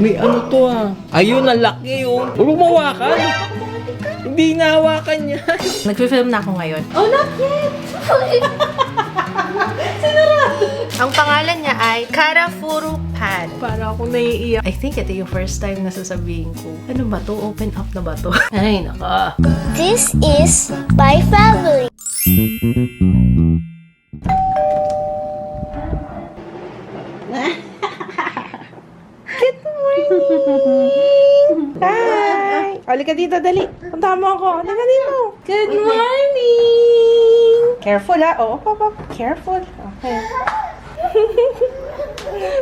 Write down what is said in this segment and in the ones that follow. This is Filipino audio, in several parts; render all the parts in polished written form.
May ano to ah. Ayun, ang laki oh. Huwag mong mawakan. Hindi nahawakan niya. Nagfi-film na ako ngayon. Oh, not yet! Ang pangalan niya ay Karafuru Pad. Para ako naiiyak. I think ito yung first time na sasabihin ko. Ano ba to? Open up na ba to? Ay, naka. This is my family. Good morning! Hi! Halika dito, dali. Punta mo ako. Halika dito. Good morning! Careful ha. Oh, up. Careful. Okay.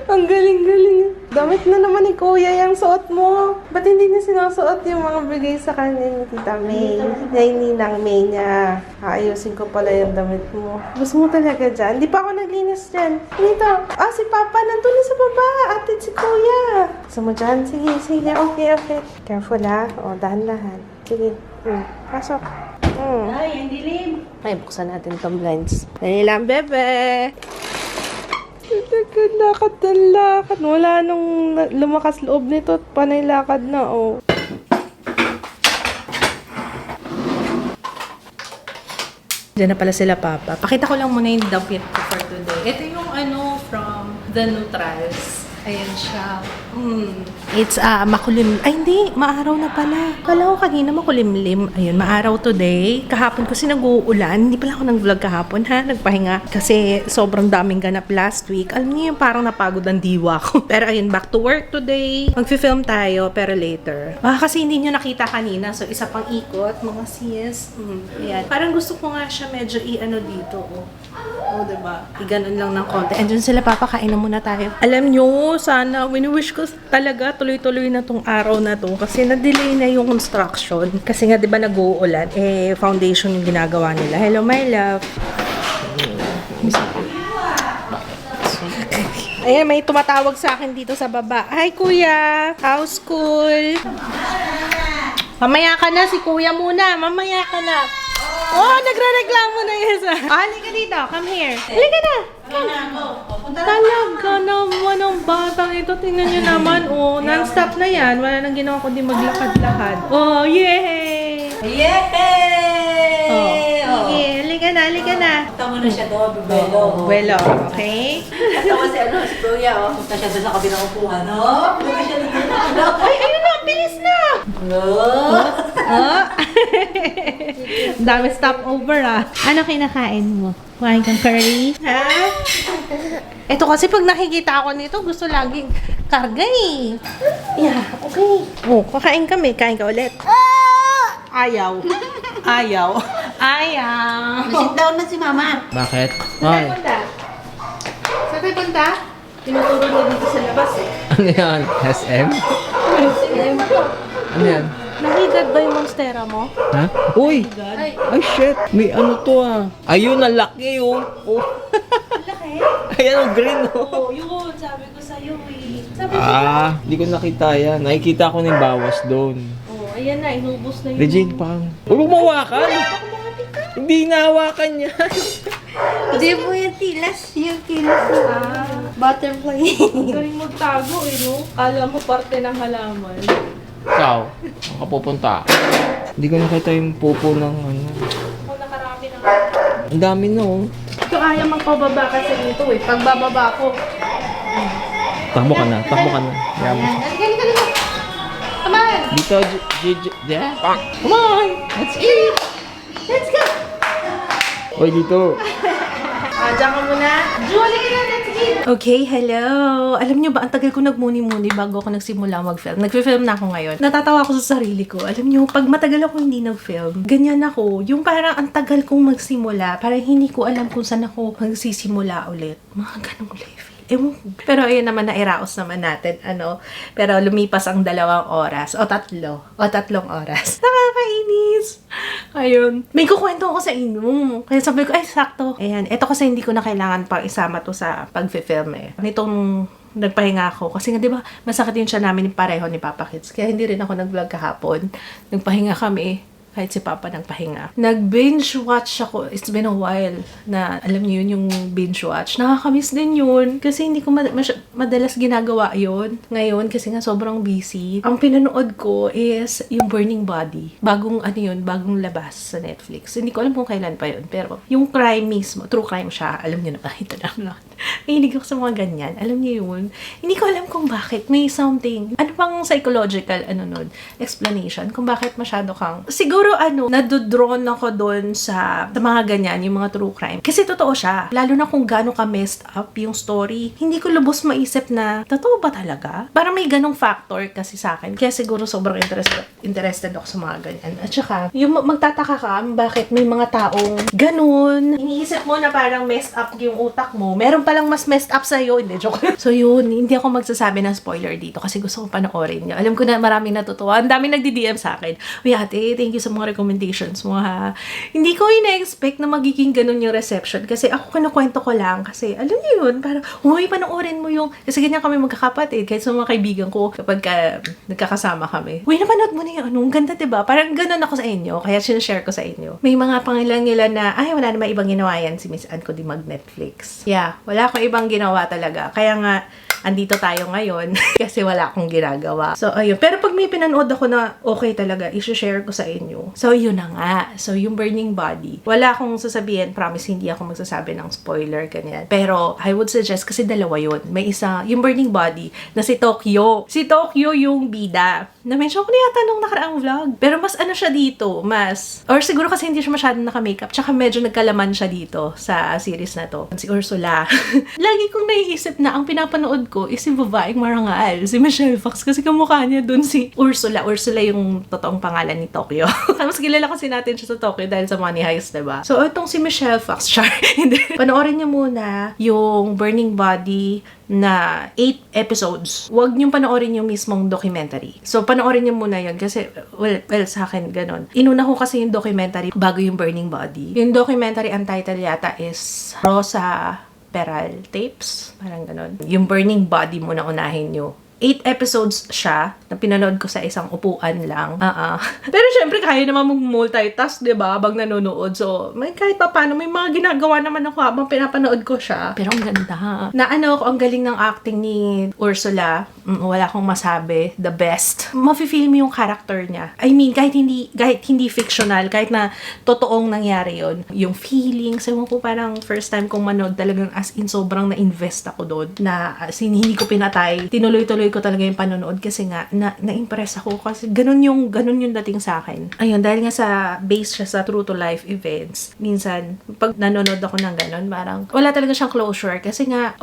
Ang galing-galing. Damit na naman ni Kuya yung suot mo. Ba't hindi niya sinusuot yung mga bigay sa kanya ni Tita May? Na Ninang May niya. Aayusin ko pala yung damit mo. Gusto mo talaga dyan? Di pa ako naglinis dyan. Dito. Ah, si Papa nandun na sa baba. Atin si Kuya. Gusto mo dyan? Sige. Okay. Careful ha. O, dahan-dahan. Sige. Pasok. Ay, ang dilim. Ay, buksan natin tong blinds. Dali lang, bebe. Lakad. Wala nung lumakas loob nito at panay lakad na, oh. Diyan na pala sila, Papa. Pakita ko lang muna yung damit ko for today. Ito yung from The Neutrals. Ayan siya. It's makulim. Ay, hindi. Maaraw na pala. Kala ko kanina makulimlim. Ayun, maaraw today. Kahapon kasi nag-uulan. Hindi pala ako nag-vlog kahapon, ha? Nagpahinga. Kasi sobrang daming ganap last week. Alam niyo yung parang napagod ang diwa ko. Pero ayun, back to work today. Mag-film tayo, pero later. Kasi hindi nyo nakita kanina. So, isa pang ikot. Mga sis. Ayan. Parang gusto ko nga siya medyo dito, oh. Oh, diba? Iganon lang ng konti. Andyan sila, papakain na muna tayo. Alam nyo, sana, wini-wish ko talaga tuloy-tuloy na tong araw na to. Kasi na-delay na yung construction. Kasi nga, diba, nag-uulan. Foundation yung ginagawa nila. Hello, my love. Ayan, may tumatawag sa akin dito sa baba. Hi, Kuya! How's school? Mamaya ka na, si Kuya muna. Mamaya ka na. Oh, nagre-reklamo na yes. Halika dito. Come here. Halika na. Talaga naman ang batang ito. Tingnan nyo naman. Oh, non-stop na yan. Wala nang ginawa kundi maglakad-lakad. Oh, yay! Yay! Oh. Sige, halika na. Punta mo na siya doon, Bubelo. Buwelo, okay? Tawa si Kuya, oh. Punta siya doon sa kabilang upuan, no? Punta siya doon. Ay, ayun na, bilis na! Oh. Dami stopover Ano kinakain mo? Kuhain kang curry? Ha? Ito kasi pag nakikita ako nito, gusto laging karga eh. Yeah, okay. Oh, kakain kami. Kain ka ulit. Ayaw. Sit down na si Mama. Bakit? Saan tayo punta? Tinuturo na dito sa labas eh. Ano yan? SM? Ano yan? Nahigad ba yung monstera mo? Ha? Uy! Ay, shit! May ano to ah. Ayun, ang laki oh. Laki? Ayan ang green oh. Oo, yun. Sabi ko sa'yo eh. Hindi ko nakita yan. Nakikita ko na yung bawas doon. Oh, ayan na. Inubos na yun. Regine, parang... Huwag mong mawakan! Hindi nahawakan niya. Hindi po yung tilas. Yung tilas butterfly. Galing magtago eh, no? Kala mo parte ng halaman. Ikaw, saan ka pupunta? Hindi ko nakita yung pupo ng ano. Ako nakarami na. Ang dami na oh. Ito ayaw magpababa kasi dito eh. Pagbababa ko. Takbo ka na. Yaman. Halika. Come on! Dito, yeah. Come on! Let's eat! Let's go! Oy, dito. Diyan ka muna. Julie ka na, let's eat! Okay, hello! Alam nyo ba, ang tagal ko nagmuni-muni bago ako nagsimula mag-film. Nag-film na ako ngayon. Natatawa ako sa sarili ko. Alam nyo, pag matagal ako hindi nag-film, ganyan ako. Yung parang ang tagal kong magsimula, parang hindi ko alam kung saan ako magsisimula ulit. Mga ganong level. Pero ayun naman, nairaos naman natin, Pero lumipas ang 2 oras, o 3 oras. Nakakainis! Ayun. May kukwento ako sa inyo. Kaya sabi ko, ay, sakto. Ayan, ito kasi hindi ko na kailangan pang isama to sa pag-film eh. Nitong nagpahinga ako. Kasi nga, di ba, masakit yung siya namin pareho ni Papa Kids. Kaya hindi rin ako nag-vlog kahapon. Nagpahinga kami. kahit si Papa nagpahinga. Nag-binge watch ako. It's been a while na, alam niyo yun, yung binge watch. Nakakamiss din yun. Kasi hindi ko madalas ginagawa yun. Ngayon, kasi nga sobrang busy. Ang pinanood ko is yung Burning Body. Bagong bagong labas sa Netflix. Hindi ko alam kung kailan pa yun. Pero yung crime mismo, true crime siya. Alam niyo na, ito na. Nahilig ako sa mga ganyan. Alam niyo yun. Hindi ko alam kung bakit. May something. Ano bang psychological, explanation kung bakit masyado kang siguro nadodrawn ako doon sa mga ganyan, yung mga true crime. Kasi totoo siya. Lalo na kung gaano ka messed up yung story. Hindi ko lubos maisip na, totoo ba talaga? Parang may ganong factor kasi sa akin. Kaya siguro sobrang interested ako sa mga ganyan. At saka, yung magtataka ka, bakit may mga taong ganun. Iniisip mo na parang messed up yung utak mo. Meron palang mas messed up sa'yo. Hindi, joke. So yun, hindi ako magsasabi ng spoiler dito kasi gusto kong panoorin niyo. Alam ko na maraming natutuwa. Ang daming nagdi-DM sa akin. Uy ate, thank you sa mga recommendations mo ha. Hindi ko ina-expect na magiging ganun yung reception kasi ako kinukwento ko lang kasi alam niyo yun, parang uy, panoorin mo yung kasi ganyan kami magkakapatid kahit sa mga kaibigan ko kapag nagkakasama kami. Uy, napanood mo na yung ang ganda diba? Parang ganun ako sa inyo kaya sinashare ko sa inyo. May mga pangilan nila na ay wala naman ibang ginawa yan si Miss Ann ko di mag-Netflix. Yeah, wala akong ibang ginawa talaga. Kaya nga andito tayo ngayon kasi wala akong ginagawa. So, ayun. Pero pag may pinanood ako na okay talaga, i-share ko sa inyo. So, yun na nga. So, yung Burning Body. Wala akong sasabihin. Promise, hindi ako magsasabi ng spoiler, ganyan. Pero, I would suggest, kasi dalawa yun. May isa, yung Burning Body, na si Tokyo. Si Tokyo yung bida. Na-mention ko na yata nung nakaraang vlog. Pero mas siya dito. Or siguro kasi hindi siya masyadong naka-makeup. Tsaka medyo nagkalaman siya dito sa series na to. Si Ursula. Lagi kong naiisip na ang pinapanood ko is si babaeng marangal, si Michelle Fox, kasi kamukha niya dun si Ursula. Ursula yung totoong pangalan ni Tokyo. Mas kilala kasi natin siya sa Tokyo dahil sa Money Heist, diba? So, itong si Michelle Fox, hindi. Panoorin niyo muna yung Burning Body na 8 episodes. Huwag niyong panoorin yung mismong documentary. So, panoorin niyo muna yun kasi, well, sa akin, ganun. Inuna ko kasi yung documentary bago yung Burning Body. Yung documentary, ang title yata is Rosa Peral Tapes. Parang ganun. Yung Burning Body muna unahin nyo. 8 episodes siya na pinanood ko sa isang upuan lang. Pero syempre, kaya naman mag-multitask, diba? Habang nanonood. So, may kahit pa paano, may mga ginagawa naman ako habang pinapanood ko siya. Pero ang ganda. Na ang galing ng acting ni Ursula. Wala akong masabi. The best. Mafe-feel mo yung character niya. I mean, kahit hindi fictional, kahit na totoong nangyari yon, yung feelings, ewan ko, parang first time kong manood talagang as in sobrang na-invest ako doon. Na as in, hindi ko pinatay. Tinuloy-tuloy ko talaga yung panonood kasi nga na-impress ako kasi ganun yung dating sa akin. Ayun, dahil nga based siya sa true to life events. Minsan, pag nanonood ako ng ganun, parang wala talaga siyang closure kasi nga,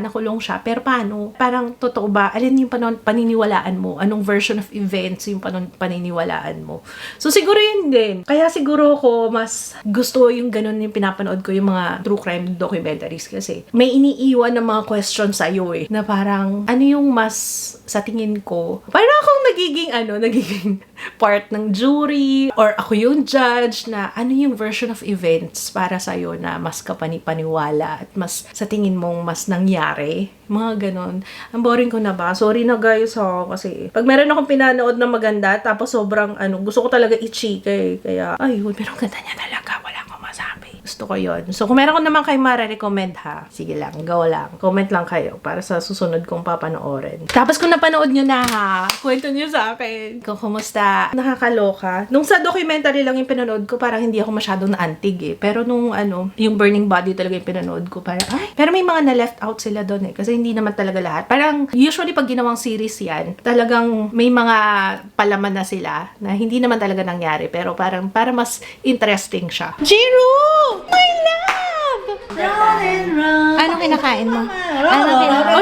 nakulong siya, pero paano? Parang totoo ba? Alin yung paniniwalaan mo? Anong version of events yung paniniwalaan mo? So, siguro yun din. Kaya siguro ako mas gusto yung ganun yung pinapanood ko yung mga true crime documentaries kasi may iniiwan ng mga questions sa'yo na parang, ano yung mas sa tingin ko, parang akong nagiging part ng jury or ako yung judge na ano yung version of events para sa'yo na mas kapani-paniwala at mas sa tingin mong mas nangyari. Mga ganon. Ang boring ko na ba? Sorry na guys kasi pag meron akong pinanood na maganda tapos sobrang gusto ko talaga i-chika kaya ayun, pero ganda niya talaga. Wala akong masabi. Gusto ko yun. So, kung meron ko naman kayo mare-recommend ha, sige lang, go lang. Comment lang kayo para sa susunod kong papanoorin. Tapos kung napanood nyo na ha, kwento nyo sa akin kung kumusta. Nakakaloka. Nung sa documentary lang yung pinanood ko, parang hindi ako masyadong naantig Pero nung yung Burning Body talaga yung pinanood ko, parang pero may mga na-left out sila doon kasi hindi naman talaga lahat. Parang usually pag ginawang series yan, talagang may mga palaman na sila na hindi naman talaga nangyari. Pero parang para mas interesting siya. Jiro! My love! Round and round. Anong kinakain mo? Round and round.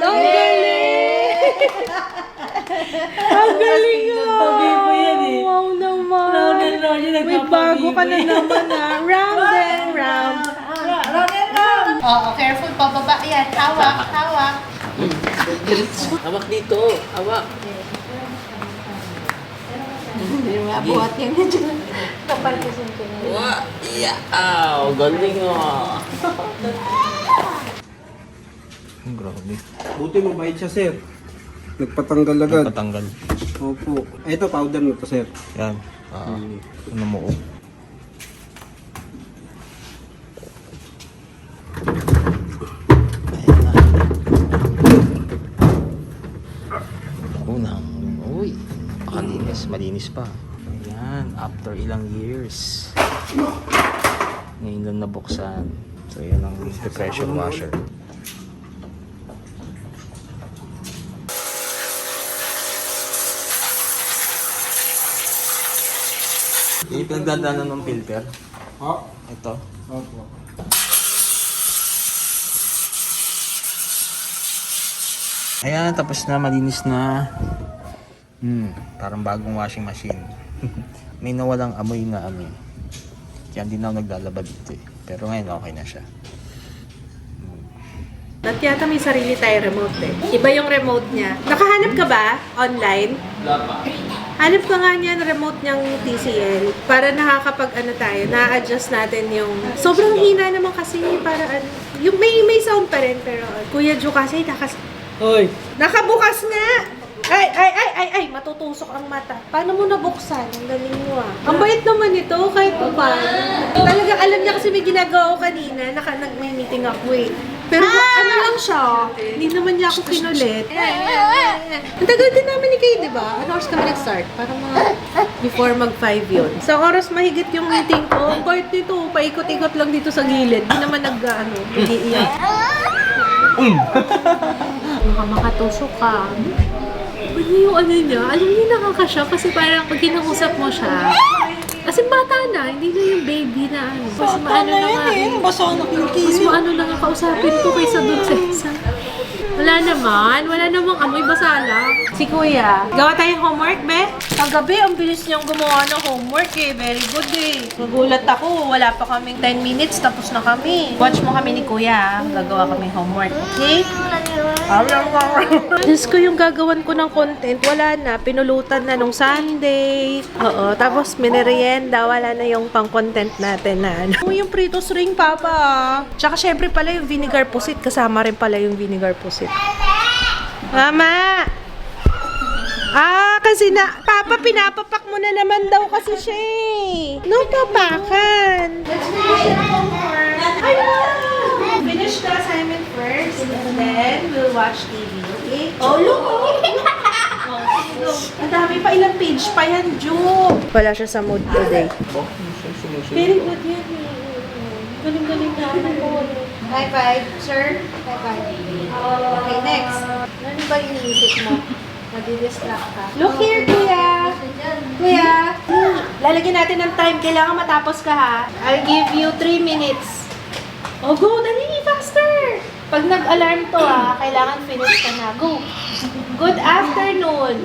Ang galing! Ang galing Wow naman! May bago ka na naman Round and round. Careful, pababa. Yan, hawak. Hawak dito. Hawak. Buhat yan na dyan. Kapal kasi ko na. Wow! Yeah! Galing Grabe. Buti mabait siya, sir. Nagpatanggal agad. Patanggal. Opo. Ito, powder na to, sir. Yan. Ano mo? Oh. Ayan na. Unang, uy. Pakalinis, malinis pa. Ayan, after ilang years. Ngayon lang nabuksan. So, yan ang pressure washer. Yan yung pinagdadaanan ng filter. Ito. Opo. Ayan, tapos na, malinis na. Parang bagong washing machine. May nawalang amoy na ano. Kaya hindi na ako naglalaba dito eh. Pero ngayon okay na siya. At yata may sarili tayo remote eh. Iba yung remote niya. Nakahanap ka ba online? Wala pa. Hanap ka nga niya ng remote niyang TCL para nakakapag tayo, na-adjust natin yung... Sobrang hina naman kasi para yung may sound pa rin pero Kuya Joe kasi Hoy! nakabukas nga! Ay, matutusok ang mata. Paano mo nabuksan? Ang galing mo ah. Ang bait naman ito, kahit pa paano. Talagang alam niya kasi may ginagawa ko kanina, may meeting ako eh. Pero ano lang siya, hindi naman niya ako kinulit. Ang tagal din namin ni Kay, di ba? Ano oras kami nag-start? Parang mga before mag-5 yun. Sa oras mahigit yung meeting ko, ang bait nito, paikot-ikot lang dito sa gilid. Hindi naman nag-iiyak. Baka makatusok ka. Ano yung ano niya? Alam niyo nakakasya kasi parang pag kinausap mo siya, kasi bata na, hindi na yung baby na ano. Mas maano na nga. Basta ako nakikita. Mas maano na nga kausapin ko kaysa dun sa isa. Wala namang amoy basa lang. Si Kuya, gawa tayong homework, be? Kagabi, ang bilis niyang gumawa ng homework eh. Very good eh. Nagulat ako, wala pa kaming 10 minutes, tapos na kami. Watch mo kami ni Kuya, gagawa kami homework, okay? Diyos ko yung gagawan ko ng content, wala na. Pinulutan na nung Sunday. Oo, tapos minerienda, wala na yung pang-content natin na ano. Yung Pritos ring, Papa. Tsaka syempre pala yung vinegar pusit. Kasama rin pala yung vinegar pusit. Mama! Kasi Papa, pinapapak mo na naman daw kasi siya eh. No, papakan. Let's finish the homework. Ay, wow! Finish the assignment first, and then we'll watch TV, okay? Oh, look! Ang dami pa, ilang page pa yan, Ju. Wala siya sa mood today. Very good yan eh. Galing-galing na ako. High five, sir. High five. Okay, next. Ano ba iniisip mo? Madi-distract ka. Look here, Kuya. Kuya. Lalagyan natin ng time. Kailangan matapos ka, ha? I'll give you 3 minutes. Oh, go. Dali, faster. Pag nag-alarm to, ha, kailangan finish ka na. Go. Good afternoon.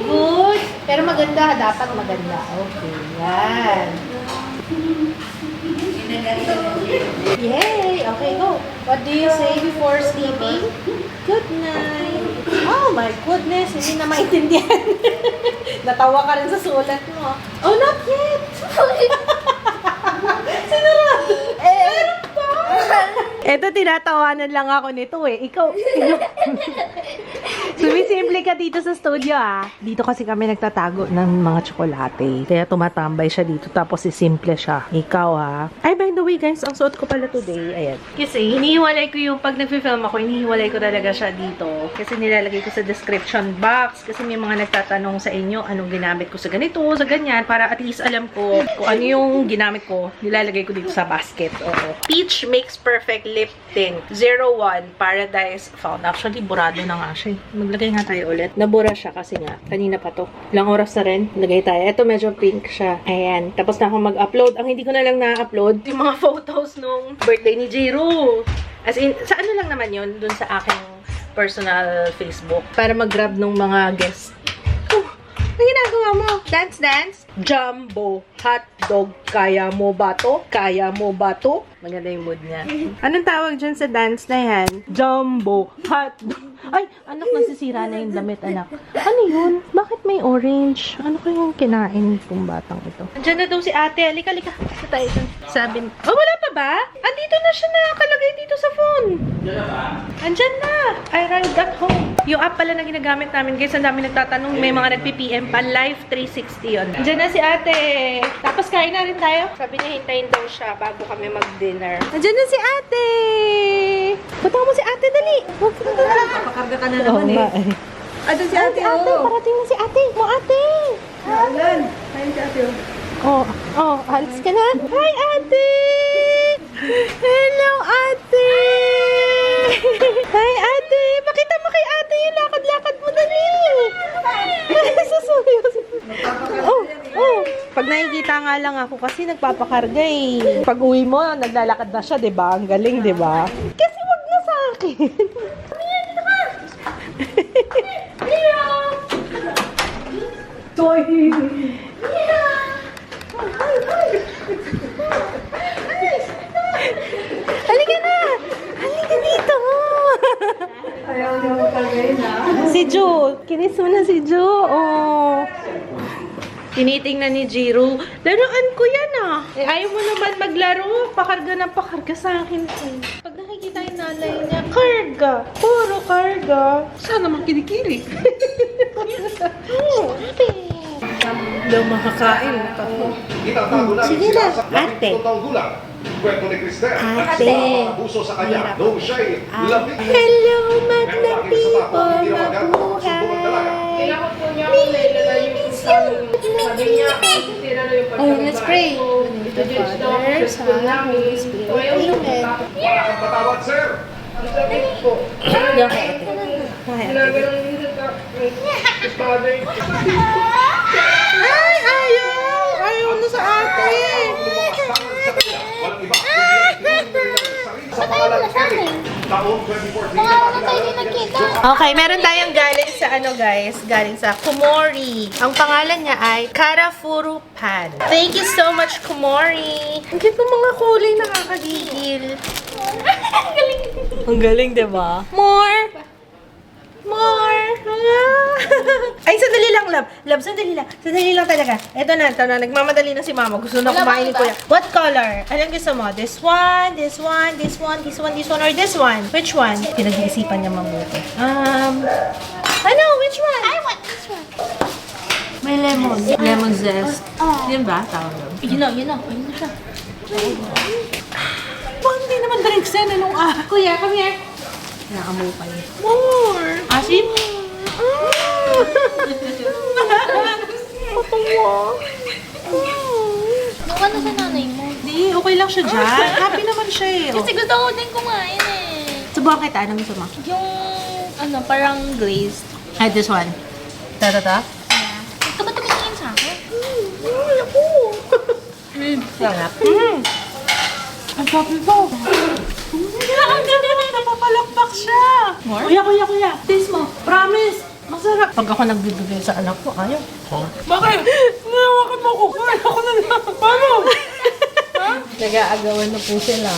Good. Pero maganda, dapat maganda. Okay, yan. Yay! Okay, go. What do you say before sleeping? Good night. Oh my goodness, hindi na maintindihan. Natawa ka rin sa sulat mo. Oh, not yet. Sinarado. Meron pa. Eto, tinatawanan lang ako nito eh. Ikaw. Sumisimple ka dito sa studio ah. Dito kasi kami nagtatago ng mga tsokolate. Kaya tumatambay siya dito tapos simple siya. Ikaw ah. Ay, by the way guys, ang suot ko pala today. Ayan. Kasi hinihiwalay ko yung pag nagfi-film ako, hinihiwalay ko talaga siya dito. Kasi nilalagay ko sa description box. Kasi may mga nagtatanong sa inyo anong ginamit ko sa ganito, sa ganyan. Para at least alam ko kung ano yung ginamit ko. Nilalagay ko dito sa basket. Oo. Peach Makes Perfect Lip Tint 01 Paradise Found. Actually, burado na nga siya. Maglagay nga tayo ulit. Nabura siya kasi nga. Kanina pa to. Ilang oras na rin. Lagay tayo. Ito medyo pink siya. Ayan. Tapos na ako mag-upload. Ang hindi ko na lang na-upload, yung mga photos nung birthday ni Jiro. As in, sa ano lang naman yun? Dun sa aking personal Facebook. Para mag-grab nung mga guests. Oh, ano ginagawa mo? Dance, dance? Jumbo hotdog. Kaya mo ba to? Kaya mo ba to? Maganda yung mood niya. Anong tawag dyan sa dance na yan? Jumbo hotdog. Ay, anak, nasisira na yung damit, anak. Ano yun? Bakit may orange? Ano kayong kinain itong batang ito? Andiyan na daw si ate. Halika, halika. Sa tayo dun. Sabi, oh, wala pa ba? Andito na siya nakalagay dito sa phone. Andyan na. I arrived at home. Yung app pala na ginagamit namin, guys, ang dami nagtatanong. May mga nagpi-PM pa. Live 360 yun. Andyan na si ate. Tapos kain na rin tayo. Sabi niya, hintayin daw siya bago kami mag-dinner. Andyan na si ate. Punta mo si ate, dali. Pakarga ka na naman eh. Ano si ate, Ate, parating na si ate. Mo ate. Alan. Ayun si ate, Alis ka na. Hi, ate. Hello, ate. Hi, ate. Pakita mo kay ate yung lakad-lakad mo, dali. Susuyo. Pag nakikita nga lang ako kasi nagpapakarga eh. Pag uwi mo, naglalakad na siya, diba? Ang galing, diba? Kasi wag na sa akin. Halika na! Halika dito! Ayaw niyo magkagay na. Si Ju. Kinis mo na si Ju. Oh. Tinitingnan ni Jiro. Laruan ko yan ah. Eh, ayaw mo naman maglaro. Pakarga ng pakarga sa akin. Pag nakikita yung nanay niya, karga. Puro karga. Saan naman kinikili? Daw makakain. Sige na, ate. Kwento ni Cristel at Ate. sa mga abuso sa kanya noong siya'y labing. Hello, Pero maglang lagi sa people, tapo, hindi naman gano'n ang susunod talaga. Kailangan po niya ako nailalagay yung sabi niya, sira na yung Oh, let's pray. Introduce daw ako sa school namin. So, ayun, Wala kang patawad, sir. ang sabi ko, ginagalang din sa father. Ay, ayaw! Ayaw na sa ate! Lumapastangan sa kanya. Walang iba. Kundi ang tinutulungan ng sarili sa pangalan ni Eric. Taong 2014. Okay, meron tayong galing sa ano guys, galing sa Kumori. Ang pangalan niya ay Karafuru Pan. Thank you so much, Kumori. Ang cute ng mga kulay, nakakagigil. Ang galing, diba? More! More! Ay, sandali lang, love. Love, sandali lang. Sandali lang talaga. Ito na. Nagmamadali na si mama. Gusto na kumain ni kuya. What color? Anong gusto mo? This one, this one, this one, this one, this one, or this one? Which one? Pinag-iisipan niya mabuti. Ano? Which one? I want this one. May lemon. Lemon zest. Yan ba? Tawag yun. Yun na siya. Hindi naman drinks yan. Anong Kuya, come here. Nakaamoy pa yun. More. Asim? Matawa. Mukha na sa nanay mo. Di, okay lang siya dyan. Happy naman siya eh. Kasi gusto ko din kumain eh. Subukan kita. Anong gusto mo? Yung, parang glazed. Ay, this one. Ta-ta-ta? Ito ba tumitingin sa akin? Sarap. Ang sabi ko. Ang ganda na. Napapalakpak siya. Kuya. Taste mo. Promise. Masarap. Pag ako nagbibigay sa anak ko, ayaw. Bakit? Nawakan mo ko. Ay, ako na lang. Paano? Nag-aagawan na po sila.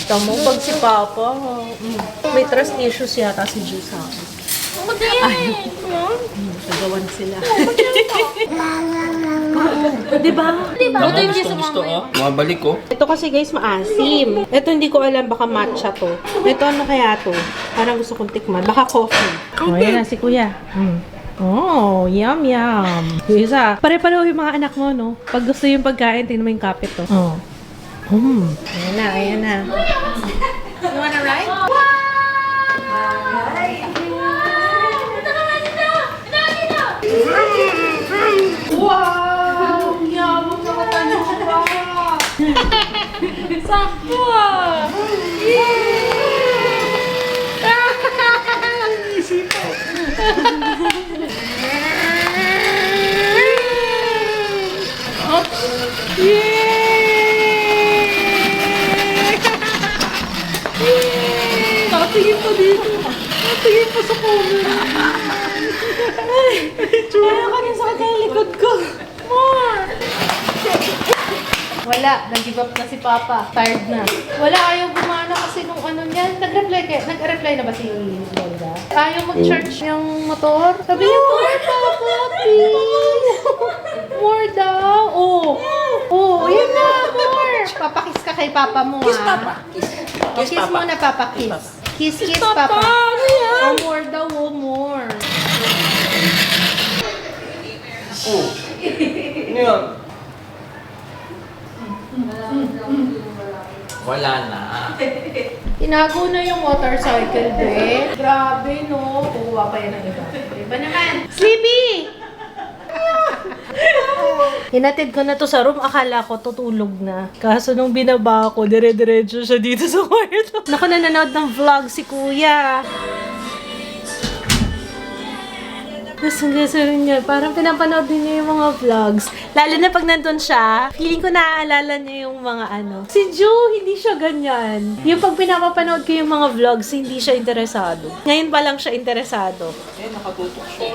Tamo, pag si Papa, may trust issues yata si Ju sa akin. Ako din. Nagawan sila. Diba? Ito yung gusto mo. Mabalik ko. Ito kasi guys, maasim. Ito hindi ko alam, baka matcha to. Ito ano kaya to? Parang gusto kong tikman. Baka coffee. Oh, yan na si Kuya. Oh, yum. Yung isa, pare-pareho yung mga anak mo, no? Pag gusto yung pagkain, tingnan mo yung kapit to. Oh. Ayan na. You wanna ride? Wow! Yabang mga tanong pa! Sakto ah! Natingin pa dito. Natingin pa sa corner. Ayaw ka rin sa kanya likod ko. More! Wala, nag-give up na si Papa. Tired na. Wala, ayaw gumana kasi nung ano niyan. Nag-reply na ba si Lola? Ayaw mag-charge yung motor. Sabi niya, more Papa, please. More daw. Oh, yun na, more. Papakiss ka kay Papa mo, Kiss, ha? Papa. Kiss muna, Papa, kiss. Kiss, Papa. Oh, more daw, more. Ano yun? Wala na. Tinago na yung motorcycle, be. Grabe, no? Kukuha pa yan ng iba. Iba naman. Sleepy! Hinatid ko na to sa room. Akala ko tutulog na. Kaso nung binaba ko, dire-diretso siya dito sa kwarto. Naku, nanonood ng vlog si Kuya. Gusto rin niya. Parang pinapanood din niya yung mga vlogs. Lalo na pag nandun siya, feeling ko naaalala niya yung mga ano. Si Ju, hindi siya ganyan. Yung pag pinapapanood ko yung mga vlogs, hindi siya interesado. Ngayon pa lang siya interesado.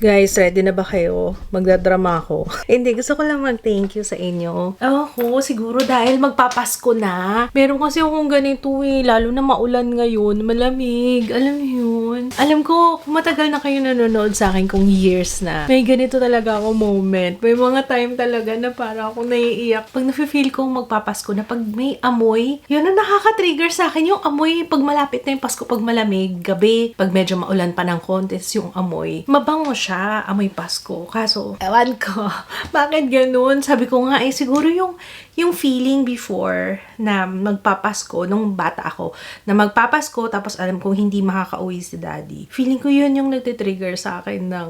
Guys, ready na ba kayo? Magdadrama ako. Hindi, gusto ko lang mag-thank you sa inyo. Ako, siguro dahil magpapasko na. Meron kasi akong ganito lalo na maulan ngayon, malamig. Alam mo yun? Alam ko, matagal na kayo nanonood sa akin kung years na. May ganito talaga ako moment. May mga time talaga na parang ako naiiyak. Pag nafe-feel ko magpapasko na, pag may amoy, yun ang nakaka-trigger sa akin. Yung amoy, pag malapit na yung Pasko, pag malamig, gabi, pag medyo maulan pa ng kontes yung amoy, mabango siya, amoy Pasko. Kaso, ewan ko, bakit ganun? Sabi ko nga, siguro yung feeling before na magpapasko, nung bata ako, na magpapasko, tapos alam kong hindi makakauwi si daddy. Feeling ko yun yung nagtitrigger sa akin ng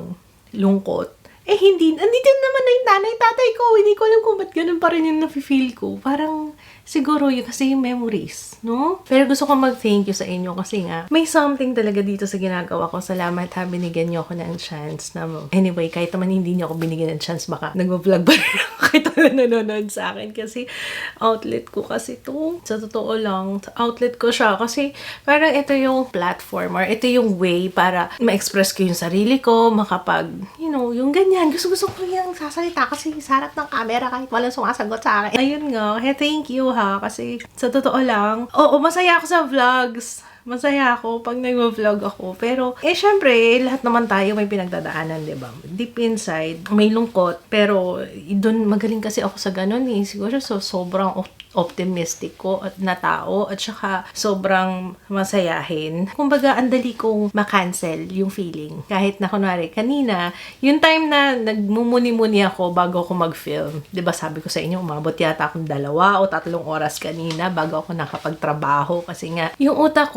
lungkot. Hindi. Andito naman na yung nanay, tatay ko. Hindi ko alam kung ba't ganun pa rin yung nafe-feel ko. Parang, siguro yun kasi yung memories, no? Pero gusto ko mag-thank you sa inyo kasi nga, may something talaga dito sa ginagawa ko. Salamat ha, binigyan niyo ako ng chance na anyway, kahit naman hindi niyo ako binigyan ng chance, baka nag-vlog pa rin ako kahit wala nanonood sa akin kasi outlet ko kasi to. Sa totoo lang, outlet ko siya kasi parang ito yung platform or ito yung way para ma-express ko yung sarili ko, makapag, yung ganyan. Gusto ko yung sasalita kasi sa harap ng camera kahit walang sumasagot sa akin. Ayun nga, thank you ha, kasi sa totoo lang, masaya ako sa vlogs. Masaya ako pag nag-vlog ako. Pero, syempre, lahat naman tayo may pinagdadaanan, di ba? Deep inside, may lungkot. Pero, doon magaling kasi ako sa ganun Siguro sobrang optimistic ko at na tao at saka sobrang masayahin. Kumbaga, ang dali kong makancel yung feeling. Kahit na kunwari, kanina, yung time na nagmumuni-muni ako bago ako mag-film. Diba sabi ko sa inyo, umabot yata akong 2 o 3 oras kanina bago ako nakapagtrabaho. Kasi nga, yung utak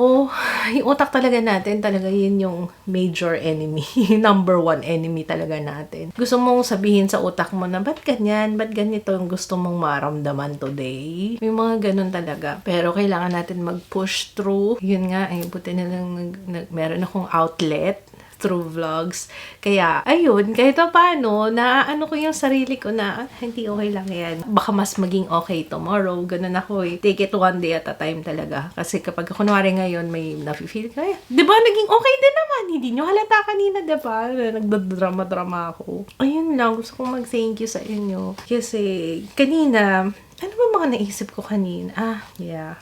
talaga natin, talaga yun yung major enemy. Number 1 enemy talaga natin. Gusto mong sabihin sa utak mo na, ba't ganyan? Ba't ganito yung gusto mong maramdaman today? May mga ganun talaga. Pero kailangan natin mag-push through. Yun nga, buti na lang meron akong outlet through vlogs. Kaya, ayun, kahit paano, naano ko yung sarili ko na, hindi okay lang yan. Baka mas maging okay tomorrow. Ganun ako Take it one day at a time talaga. Kasi kapag kunwari ngayon, may nafe-feel ka, diba, naging okay din naman. Hindi nyo halata kanina, diba? Nagdadrama-drama ako. Ayun lang, gusto kong mag-thank you sa inyo. Kasi, kanina, ano ba mga naisip ko kanina?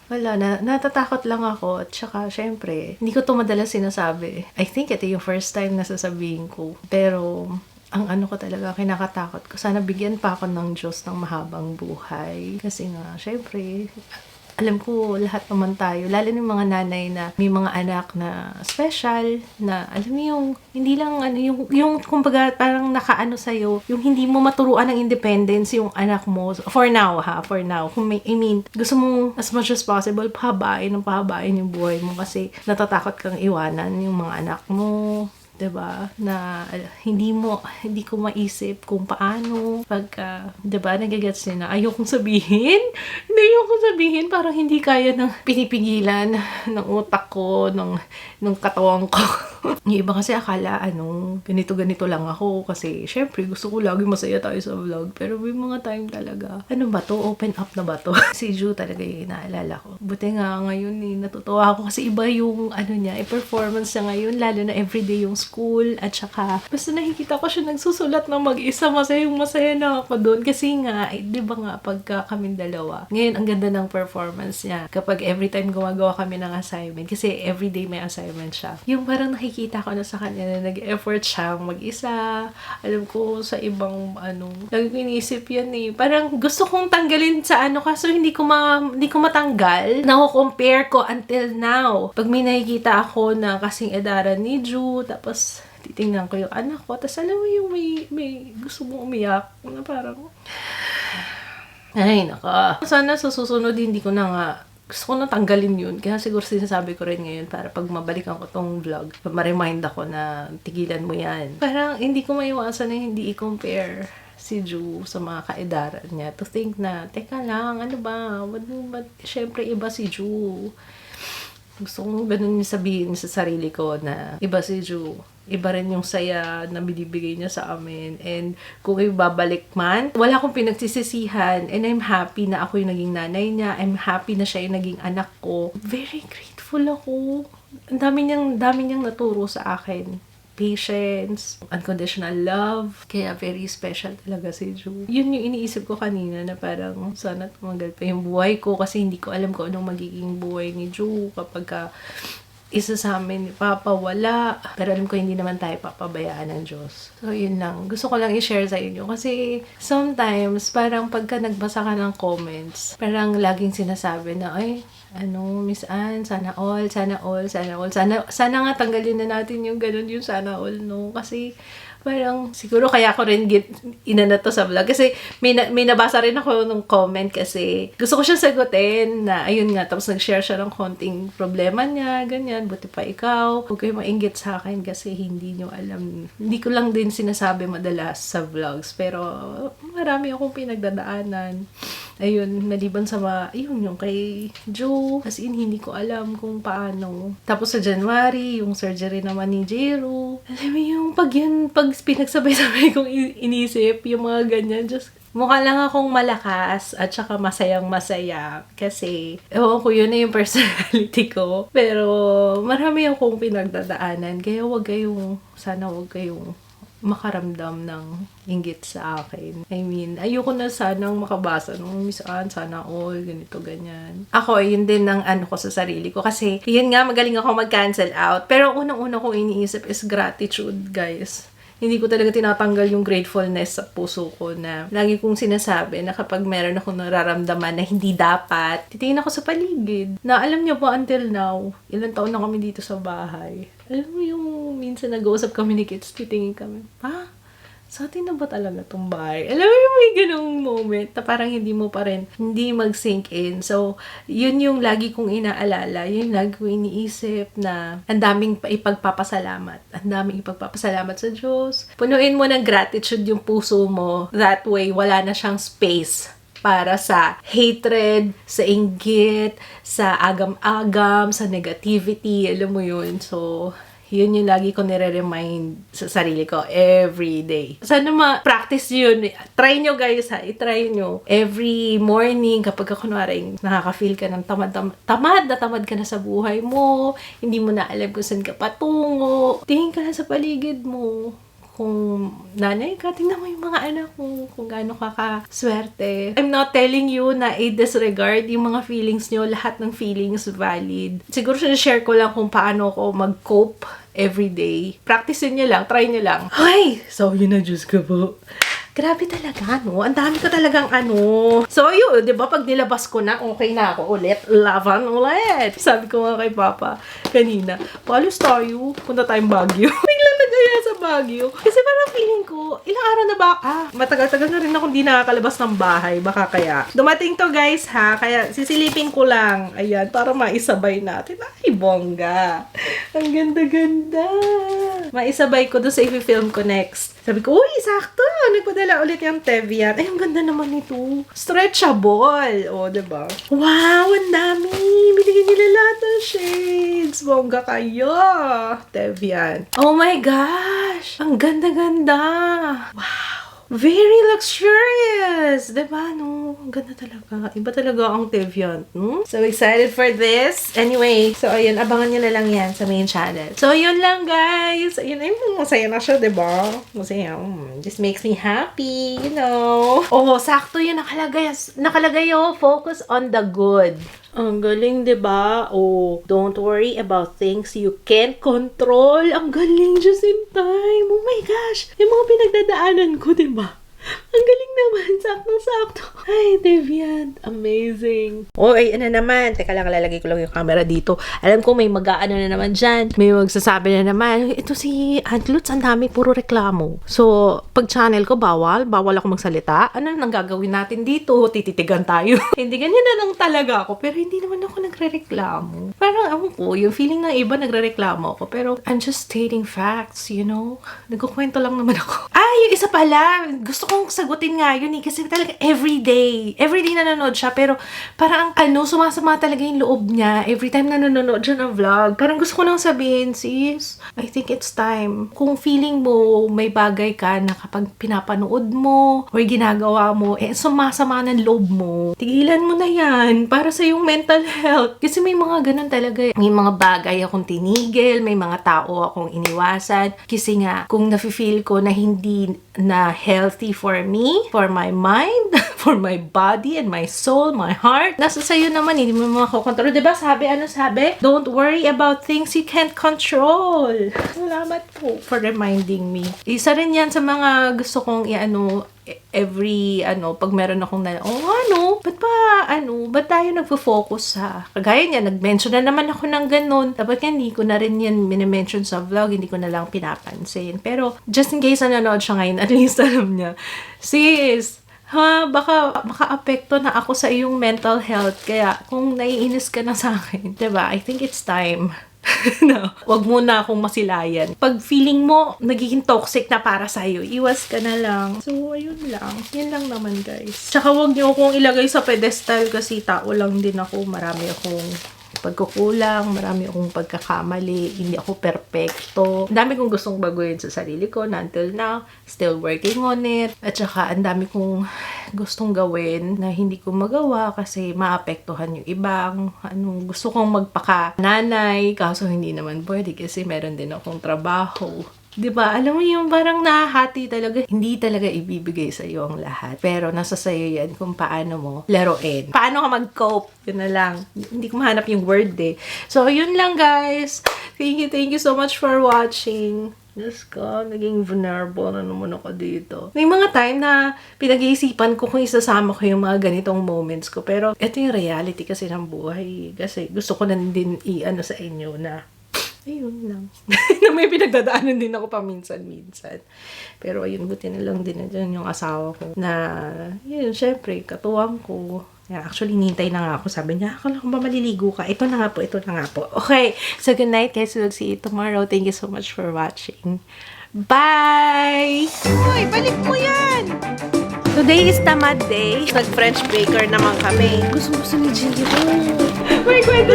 Wala. Natatakot lang ako. At saka, syempre, hindi ko ito madalas sinasabi. I think ito yung first time na sasabihin ko. Pero, ang ano ko talaga, kinakatakot ko. Sana bigyan pa ako ng Diyos ng mahabang buhay. Kasi nga, syempre, alam ko, lahat naman tayo, lalo ng mga nanay na may mga anak na special, na alam mo yung, hindi lang, yung kumbaga, parang nakaano sa'yo, yung hindi mo maturuan ng independence yung anak mo, for now. Kung gusto mong, as much as possible, pahabain yung buhay mo kasi natatakot kang iwanan yung mga anak mo. Diba? Na hindi ko maisip kung paano pagka, diba, nagigets nyo na ayokong sabihin, parang hindi kaya ng pinipigilan ng utak ko, ng katawan ko. Yung iba kasi akala, ganito lang ako kasi syempre gusto ko lagi masaya tayo sa vlog, pero may mga time talaga, ano ba to? Open up na ba to? Si Ju talaga yung naalala ko. Buti nga ngayon natutuwa ako kasi iba yung niya, performance niya ngayon, lalo na everyday yung school. At saka, basta nakikita ko siya nagsusulat na mag-isa. Masaya na ako doon. Kasi nga, di ba nga, pagka kaming dalawa. Ngayon, ang ganda ng performance niya. Kapag every time gumagawa kami ng assignment. Kasi everyday may assignment siya. Yung parang nakikita ko na sa kanya na nag-effort siyang mag-isa. Alam ko, sa ibang, lagi ko iniisip yan eh. Parang gusto kong tanggalin sa kaso hindi ko matanggal. Nako-compare ko until now. Pag may nakikita ako na kasing edaran ni Ju, tapos titingnan ko yung anak ko, tapos alam mo yung may gusto mong umiyak, na parang, ay, naka. Sana sa susunod, hindi ko na nga, gusto ko na tanggalin yun. Kaya siguro sinasabi ko rin ngayon para pag mabalikan ko tong vlog, ma-remind ako na tigilan mo yan. Parang hindi ko maiwasan na hindi i-compare si Ju sa mga kaedaran niya. To think na, teka lang, ano ba? Siyempre iba si Ju. Gusto kong ganun yung sabihin sa sarili ko na iba si Ju. Iba rin yung saya na binibigay niya sa amin. And kung ibabalik man, wala akong pinagsisisihan. And I'm happy na ako yung naging nanay niya. I'm happy na siya yung naging anak ko. Very grateful ako. Ang dami niyang naturo sa akin. Patience, unconditional love. Kaya very special talaga si Ju. Yun yung iniisip ko kanina na parang sana tumagal pa yung buhay ko kasi hindi ko alam kung anong magiging buhay ni Ju kapag isa sa amin ni Papa wala. Pero alam ko hindi naman tayo papabayaan ng Diyos. So yun lang. Gusto ko lang i-share sa inyo kasi sometimes parang pagka nagbasa ka ng comments, parang laging sinasabi na ay, Miss Ann, sana all. Sana nga tanggalin na natin yung ganun, yung sana all, no? Kasi, parang, siguro kaya ko rin inana to sa vlog. Kasi, may nabasa rin ako nung comment kasi, gusto ko siya sagutin na, ayun nga, tapos nag-share siya ng konting problema niya, ganyan, buti pa ikaw. Huwag kayo mainggit sa akin kasi hindi nyo alam. Hindi ko lang din sinasabi madalas sa vlogs, pero, marami akong pinagdadaanan. Ayun, maliban sa yung kay Ju, as in, hindi ko alam kung paano. Tapos sa January, yung surgery naman ni Jero. Alam mo yung pag pinagsabay-sabay kong inisip, yung mga ganyan, just mukha lang akong malakas at saka masayang-masaya kasi ewan ko yun na yung personality ko. Pero marami akong pinagdadaanan kaya sana wag kayong makaramdam ng inggit sa akin. I mean, ayoko na sanang makabasa nung Miss Ann, sana all, ganito, ganyan. Ako, yun din ang ko sa sarili ko. Kasi, yun nga, magaling ako mag-cancel out. Pero unang-una kong iniisip is gratitude, guys. Hindi ko talaga tinatanggal yung gratefulness sa puso ko na lagi kong sinasabi na kapag meron akong nararamdaman na hindi dapat, titingin ako sa paligid. Na alam niyo ba, until now, ilang taon na kami dito sa bahay. Alam mo yung minsan nag-uusap kami ni kids, titingin kami, sa atin na ba talaga itong bahay? Alam mo yung may ganung moment na parang hindi mag-sink in. So, yun yung lagi kong inaalala, yun yung lagi kong iniisip na ang daming ipagpapasalamat. Ang daming ipagpapasalamat sa Diyos. Punuin mo ng gratitude yung puso mo. That way, wala na siyang space para sa hatred, sa inggit, sa agam-agam, sa negativity. Alam mo yun. So, yun yung lagi ko nire-remind sa sarili ko every day. Sana ma-practice yun. Try nyo guys ha. I-try nyo. Every morning kapag kunwari nakaka-feel ka ng tamad ka na sa buhay mo, hindi mo na alam kung saan ka patungo, tingin ka na sa paligid mo. Kung nanay ka, tingnan mo yung mga anak mo, kung gaano ka kaswerte. I'm not telling you na i-disregard yung mga feelings nyo. Lahat ng feelings valid. Siguro share ko lang kung paano ako mag-cope everyday. Practicein nyo lang, try nyo lang. Ay! So, yun na, Diyos ko po. Grabe talaga, no? Ang dami ko talagang So, yun, di ba? Pag nilabas ko na, okay na ako ulit. Laban ulit. Sabi ko nga kay Papa kanina, palos tayo. Punta tayong Baguio. Biglang nagaya sa Baguio. Kasi parang feeling ko, ilang araw na ba? Matagal-tagal na rin akong di nakakalabas ng bahay. Baka kaya. Dumating to, guys, ha? Kaya sisilipin ko lang. Ayan, para maisabay natin. Ay, bongga. Ang ganda-ganda. Maisabay ko doon sa i-film ko next. Sabi ko, uy, sakto. Nagpadala ulit yung Tevian. Ay, ang ganda naman nito. Stretchable. O, diba? Wow, ang dami. Binigyan nila lahat ng shades. Bongga kayo. Tevian. Oh my gosh. Ang ganda-ganda. Wow. Very luxurious! Diba, no? Ang ganda talaga. Iba talaga ang Teviant, no? So excited for this. Anyway, so ayun, abangan nyo na lang yan sa main channel. So yun lang, guys. Ayun, masaya na siya, diba? Masaya. This makes me happy, you know? Oh, sakto yun. Nakalagay, oh, focus on the good. Ang galing, diba? Oh, don't worry about things you can't control. Ang galing, just in time. Oh my gosh. Yung mga pinagdadaanan ko, diba? Ang galing naman. Saktong-sakto. Ay, Deviant. Amazing. Oh, ay, ano naman. Teka lang, lalagay ko lang yung camera dito. Alam ko may mag-aano na naman dyan. May magsasabi na naman, ito si Aunt Lutz, ang dami, puro reklamo. So, pag channel ko, bawal ako magsalita. Ano nang gagawin natin dito? Tititigan tayo. Hindi, ganyan na lang talaga ako. Pero hindi naman ako nagre-reklamo. Parang, ako po, yung feeling ng iba nagre-reklamo ako. Pero, I'm just stating facts, you know? Nagkukwento lang naman ako. Ay, yung isa pala. Gusto kong sagutin nga yun eh. Kasi talaga everyday nanonood siya. Pero parang sumasama talaga yung loob niya. Every time na nanonood siya ng vlog. Parang gusto ko nang sabihin, sis, I think it's time. Kung feeling mo may bagay ka na kapag pinapanood mo or ginagawa mo, sumasama ng loob mo. Tigilan mo na yan para sa yung mental health. Kasi may mga ganun talaga. May mga bagay akong tinigil. May mga tao akong iniwasan. Kasi nga, kung nafe-feel ko na hindi na healthy for me, for my mind, for my body and my soul, my heart. Nasa sa'yo naman, hindi mo makakontrol. Diba sabi? Don't worry about things you can't control. Salamat po for reminding me. Isa rin yan sa mga gusto kong pag meron akong ba't tayo nagfo-focus sa, kagaya niya, nag-mention na naman ako ng ganun. Dapat hindi ko na rin yan minimension sa vlog, hindi ko na lang pinapansin. Pero, just in case nanonood siya ngayon, at least alam niya, sis, baka apekto na ako sa iyong mental health. Kaya, kung naiinis ka na sa akin, diba, I think it's time. No, wag mo na akong masilayan. Pag feeling mo nagiging toxic na para sa'yo, iwas ka na lang. So, ayun lang. Yun lang naman, guys. Tsaka wag niyo akong ilagay sa pedestal kasi tao lang din ako. Marami akong pagkukulang, marami akong pagkakamali, hindi ako perfecto. Ang dami kong gustong baguhin sa sarili ko na until now, still working on it. At saka, ang dami kong gustong gawin na hindi ko magawa kasi maapektuhan yung ibang. Gusto kong magpaka-nanay, kaso hindi naman pwede kasi meron din akong trabaho. Diba? Alam mo yung parang nahahati talaga. Hindi talaga ibibigay sa iyo ang lahat. Pero nasa sayo yan kung paano mo laruin. Paano ka mag-cope? Yun na lang. Hindi ko mahanap yung word eh. So, yun lang guys. Thank you so much for watching. Diyos ko, naging vulnerable na naman ako dito. May mga time na pinag-iisipan ko kung isasama ko yung mga ganitong moments ko. Pero ito yung reality kasi ng buhay. Kasi gusto ko na din sa inyo na ayun lang. Na may pinagdadaanan din ako paminsan-minsan. Pero ayun, buti na lang din na dyan yung asawa ko. Na, yun, syempre, katuwang ko. Yeah, actually, nintay na nga ako. Sabi niya, akala ko ba maliligo ka? Ito na nga po. Okay, so good night guys. We'll see you tomorrow. Thank you so much for watching. Bye! Uy, balik mo yan! Today is Tamad Day. Nag-French baker naman kami. Gusto ni Gio. May kwento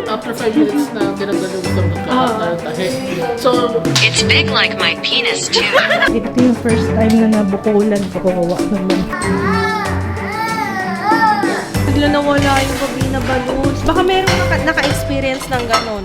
After 5 minutes na tinanggal yung tahi. So, It's big like my penis too. ito yung first time na nabukulan ko. Kawawa naman. Bigla nawala yung gabi na balloons. Baka merong naka-experience ng ganon.